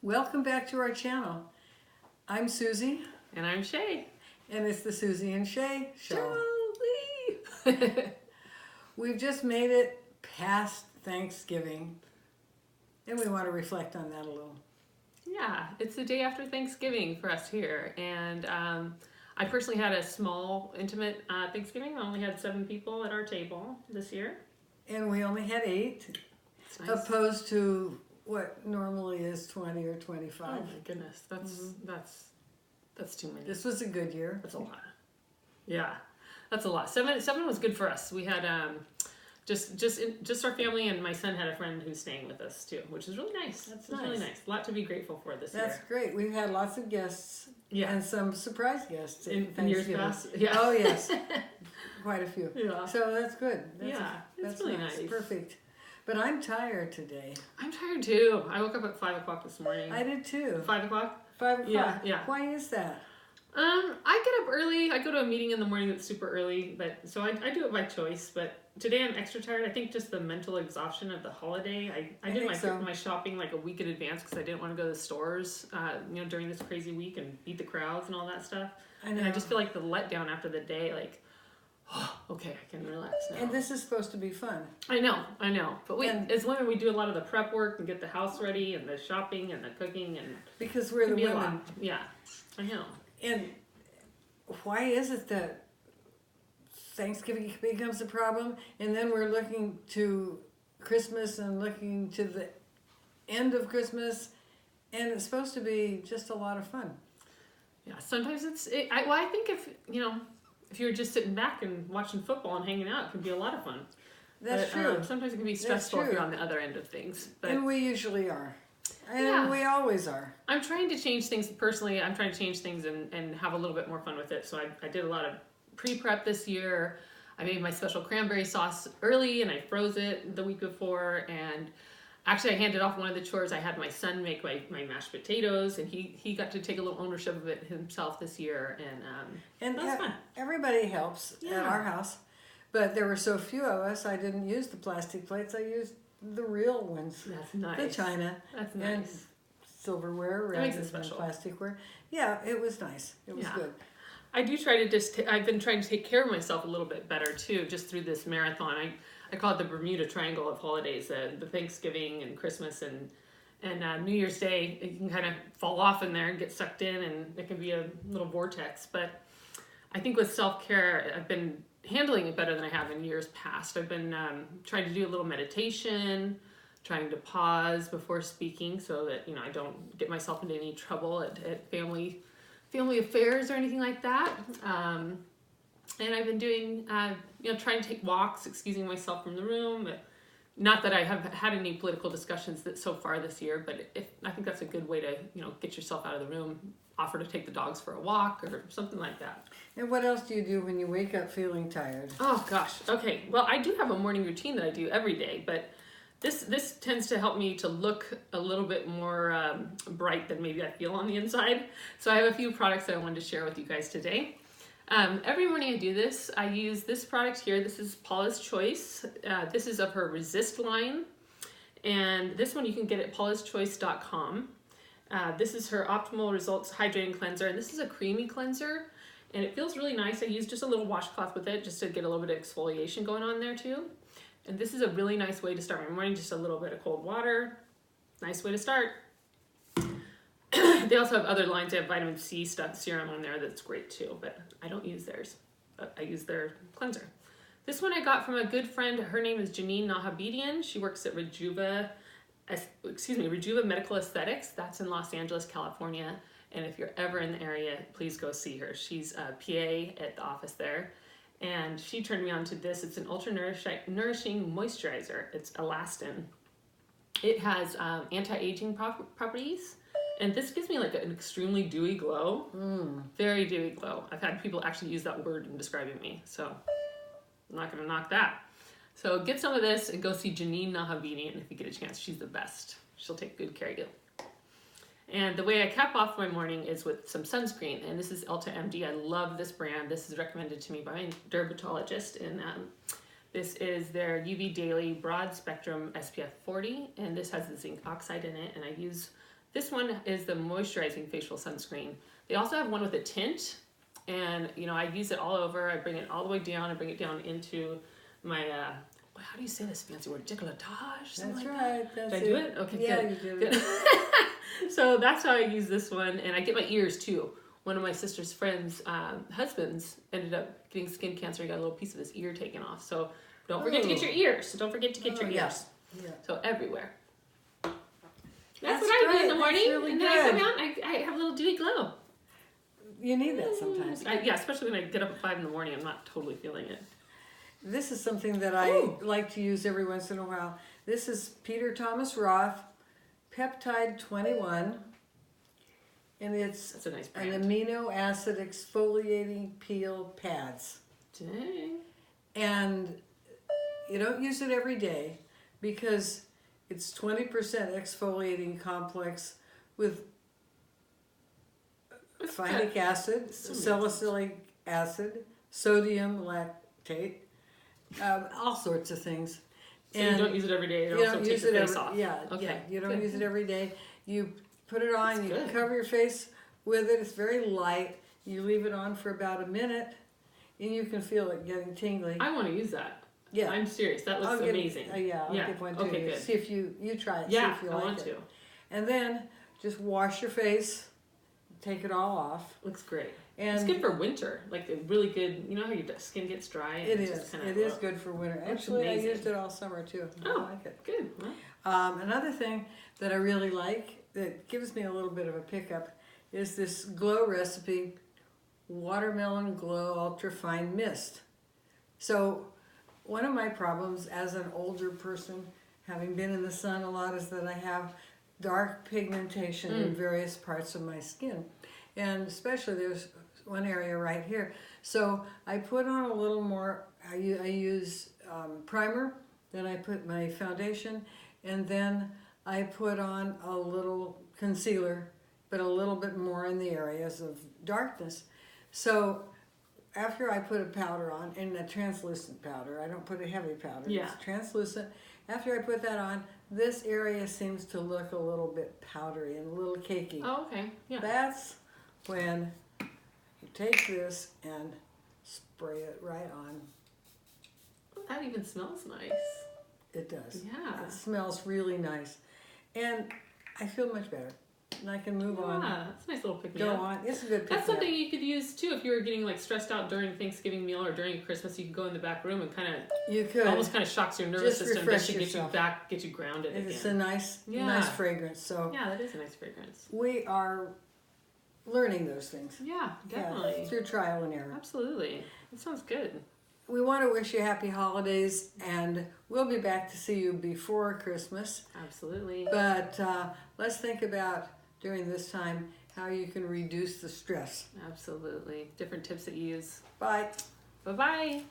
Welcome back to our channel. I'm Suzy, And I'm Shea. and it's the Suzy and Shea show. Jolie! We've just made it past Thanksgiving, and we want to reflect on that a little. Yeah, it's the day after Thanksgiving for us here. And I personally had a small, intimate Thanksgiving. I only had 7 people at our table this year. And we only had 8, It's nice. opposed to what normally is 20 or 25. Oh my goodness, that's too many. This was a good year. That's a lot. Yeah, that's a lot. Seven was good for us. We had just our family, and my son had a friend who's staying with us too, which is really nice. That's It's really nice. nice. A lot to be grateful for this That's year. great. We've had lots of guests Yeah. and some surprise guests at In years Thanksgiving. past. Yeah. Oh, yes. Quite a few. Yeah. So that's good. It's really nice. Perfect. But I'm tired today. I'm tired too. I woke up at 5 o'clock this morning. I did too. 5 o'clock? 5 o'clock. Yeah. Why is that? I get up early. I go to a meeting in the morning that's super early, but so I do it by choice. But today I'm extra tired. I think just the mental exhaustion of the holiday. I did my shopping like a week in advance because I didn't want to go to the stores, during this crazy week and beat the crowds and all that stuff. I know. And I just feel like the letdown after the day, like, oh, okay, I can relax now. And this is supposed to be fun. I know. But as women, we do a lot of the prep work and get the house ready and the shopping and the cooking and Because we're the be a women. lot. Yeah, I know. And why is it that Thanksgiving becomes a problem and then we're looking to Christmas and looking to the end of Christmas and it's supposed to be just a lot of fun? Yeah, sometimes I think if you're just sitting back and watching football and hanging out, it can be a lot of fun. That's But, true. Sometimes it can be stressful if you're on the other end of things. But And we usually are. And Yeah. we always are. I'm trying to change things personally. I'm trying to change things and have a little bit more fun with it. So I did a lot of pre-prep this year. I made my special cranberry sauce early and I froze it the week before. And actually I handed off one of the chores. I had my son make my mashed potatoes and he got to take a little ownership of it himself this year. And that was fun. Everybody helps at Yeah. our house. But there were so few of us, I didn't use the plastic plates. I used the real ones. That's nice. The china. That's And nice. silverware That rather makes it than special. plasticware. Yeah, it was nice. It was Yeah. good. I do try to I've been trying to take care of myself a little bit better too, just through this marathon. I call it the Bermuda Triangle of holidays, the Thanksgiving and Christmas and New Year's Day. You can kind of fall off in there and get sucked in and it can be a little vortex. But I think with self-care, I've been handling it better than I have in years past. I've been trying to do a little meditation, trying to pause before speaking so that, I don't get myself into any trouble at family affairs or anything like that. And I've been doing, trying to take walks, excusing myself from the room. Not that I have had any political discussions so far this year, but I think that's a good way to, get yourself out of the room. Offer to take the dogs for a walk or something like that. And what else do you do when you wake up feeling tired? Oh gosh. Okay. Well, I do have a morning routine that I do every day, but this tends to help me to look a little bit more bright than maybe I feel on the inside. So I have a few products that I wanted to share with you guys today. Every morning I do this. I use this product here. This is Paula's Choice. This is of her Resist line. And this one you can get at paulaschoice.com. This is her Optimal Results Hydrating Cleanser. And this is a creamy cleanser. And it feels really nice. I use just a little washcloth with it just to get a little bit of exfoliation going on there too. And this is a really nice way to start my morning. Just a little bit of cold water. Nice way to start. They also have other lines. They have vitamin C serum on there that's great too, but I don't use theirs. I use their cleanser. This one I got from a good friend. Her name is Janine Nahabedian. She works at Rejuva Medical Aesthetics. That's in Los Angeles, California. And if you're ever in the area, please go see her. She's a PA at the office there. And she turned me on to this. It's an ultra nourishing moisturizer. It's elastin. It has anti-aging properties. And this gives me like an extremely dewy glow. Very dewy glow. I've had people actually use that word in describing me. So I'm not going to knock that. So get some of this and go see Janine Nahabedian if you get a chance. She's the best. She'll take good care of you. And the way I cap off my morning is with some sunscreen. And this is Elta MD. I love this brand. This is recommended to me by a dermatologist. And this is their UV Daily Broad Spectrum SPF 40. And this has the zinc oxide in it. And I use This one is the moisturizing facial sunscreen. They also have one with a tint, and I use it all over. I bring it all the way down. I bring it down into my how do you say this fancy word? Décolletage? That's right. That's Did I do it? Okay, yeah, good. you did Good. it. So that's how I use this one, and I get my ears too. One of my sister's friends' husbands ended up getting skin cancer. He got a little piece of his ear taken off. So don't forget to get your ears. Don't forget to get your ears. Yeah. So everywhere. That's what I do in the great. morning, That's really and then I come good. out and I have a little dewy glow. You need that sometimes. Yeah, especially when I get up at 5 in the morning. I'm not totally feeling it. This is something that I like to use every once in a while. This is Peter Thomas Roth Peptide 21. And it's That's a nice an brand. amino acid exfoliating peel pads. Dang. And you don't use it every day because it's 20% exfoliating complex with phytic acid, salicylic acid, sodium lactate, all sorts of things. So you don't use it every day. It You also don't takes use the it face every, off. yeah, Okay. yeah. You don't Good. use it every day. You put it on, That's you good. cover your face with it. It's very light. You leave it on for about a minute, and you can feel it getting tingly. I want to use that. Yeah. I'm serious. That looks I'll give- amazing. yeah, I'll Yeah. give one to Okay, you. good. See if you try it. Yeah, see if you I like want it. to. And then just wash your face, take it all off. Looks great. And It's good for winter. Like a really good. You know how your skin gets dry. And it just is. kinda, It is good for winter. looks Actually, I amazing. used it all summer too. I Oh. like it. Good. Well, Another thing that I really like that gives me a little bit of a pickup is this Glow Recipe Watermelon Glow Ultra Fine Mist. So one of my problems as an older person, having been in the sun a lot, is that I have dark pigmentation in various parts of my skin. And especially there's one area right here. So I put on a little more, I use primer, then I put my foundation, and then I put on a little concealer, but a little bit more in the areas of darkness. So after I put a powder on, and a translucent powder, I don't put a heavy powder, Yeah. it's translucent. After I put that on, this area seems to look a little bit powdery and a little cakey. oh, okay. Yeah. That's when you take this and spray it right on. That even smells nice. It does. Yeah. It smells really nice. And I feel much better. And I can move on. Yeah, that's a nice little pick me Go up. on. It's a good That's pick-me-up. something you could use too if you were getting like stressed out during Thanksgiving meal or during Christmas. You could go in the back room and kind of You could. almost kind of shocks your nervous Just system, refresh just to get you yourself. back, get you grounded It's again. a nice, Yeah. nice fragrance. So Yeah, that is a nice fragrance. we are learning those things. Yeah, Yeah, definitely. through trial and error. Absolutely. That sounds good. We want to wish you happy holidays, and we'll be back to see you before Christmas. Absolutely. But let's think about during this time how you can reduce the stress. Absolutely. Different tips that you use. Bye. Bye-bye.